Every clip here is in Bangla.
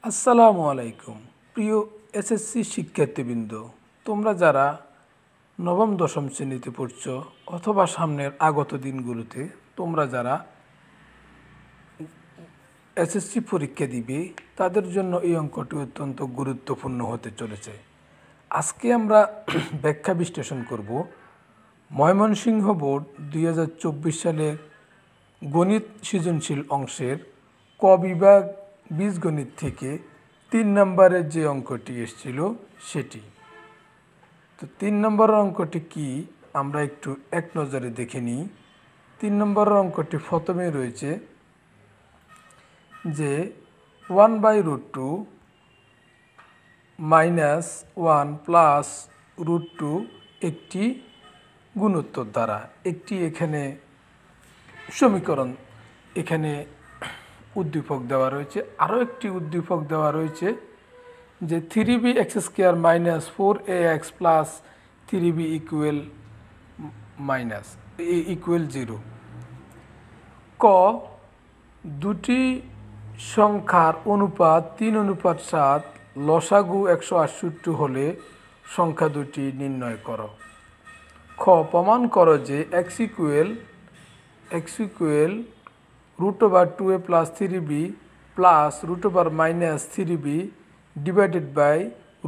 আসসালামু আলাইকুম প্রিয় এসএসসি শিক্ষার্থীবৃন্দ, তোমরা যারা নবম দশম শ্রেণীতে পড়ছো অথবা সামনের আগত দিনগুলোতে তোমরা যারা এসএসসি পরীক্ষা দিবে, তাদের জন্য এই অঙ্কটি অত্যন্ত গুরুত্বপূর্ণ হতে চলেছে। আজকে আমরা ব্যাখ্যা বিশ্লেষণ করব ময়মনসিংহ বোর্ড 2024 সালের গণিত সৃজনশীল অংশের ক বিভাগ বীজগণিত থেকে 3 নম্বরের যে অঙ্কটি এসেছিল সেটি। তো 3 নম্বরের অঙ্কটি কি আমরা একটু এক নজরে দেখে নিই। 3 নম্বরের অঙ্কটি প্রথমে রয়েছে যে 1/√2 -1 প্লাস √2 একটি গুণোত্তর দ্বারা একটি এখানে সমীকরণ, এখানে উদ্দীপক দেওয়া রয়েছে। আরও একটি উদ্দীপক দেওয়া রয়েছে যে 3bx² - 4ax plus 3b equal 0। ক, দুটি সংখ্যার অনুপাত 3:7, লসাগু 168 হলে সংখ্যা দুটি নির্ণয় করো। খ, প্রমাণ করো যে x equal √2a plus 3b plus √-3b divided by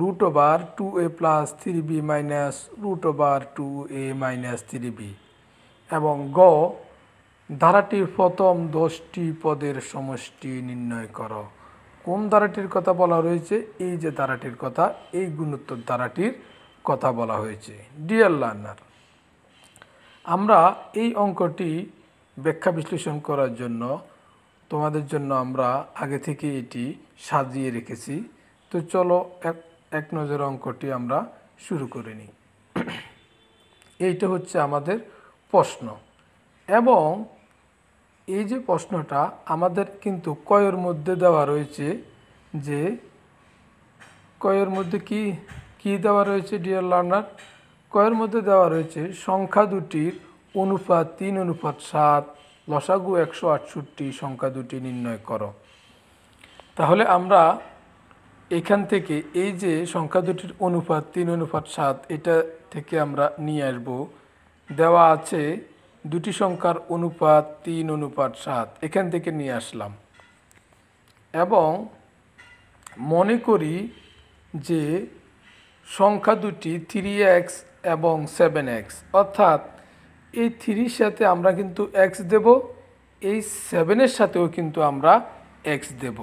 √2a plus 3b minus √2a minus 3b। এবং গ, ধারাটির প্রথম 10টি পদের সমষ্টি নির্ণয় করো। কোন ধারাটির কথা বলা রয়েছে? এই যে ধারাটির কথা, এই গুণোত্তর ধারাটির কথা বলা হয়েছে। ডিয়ার লার্নার, আমরা এই অঙ্কটি ব্যাখ্যা বিশ্লেষণ করার জন্য তোমাদের জন্য আমরা আগে থেকে এটি সাজিয়ে রেখেছি। তো চলো এক নজরে অঙ্কটি আমরা শুরু করে নিই। এইটা হচ্ছে আমাদের প্রশ্ন, এবং এই যে প্রশ্নটা আমাদের কিন্তু কয়ের মধ্যে দেওয়া রয়েছে, যে কয়ের মধ্যে কি দেওয়া রয়েছে ডিয়ার লার্নার? কয়ের মধ্যে দেওয়া রয়েছে সংখ্যা দুটির অনুপাত 3:7, লসাগু 168, সংখ্যা দুটি নির্ণয় করো। তাহলে আমরা এখান থেকে এই যে সংখ্যা দুটির অনুপাত 3:7 এটা থেকে আমরা নিয়ে আসব। দেওয়া আছে দুটি সংখ্যার অনুপাত 3:7, এখান থেকে নিয়ে আসলাম। এবং মনে করি যে সংখ্যা দুটি 3x এবং 7x, অর্থাৎ এই 3-র সাথে আমরা কিন্তু x দেব, এই 7-এর সাথেও কিন্তু আমরা x দেব।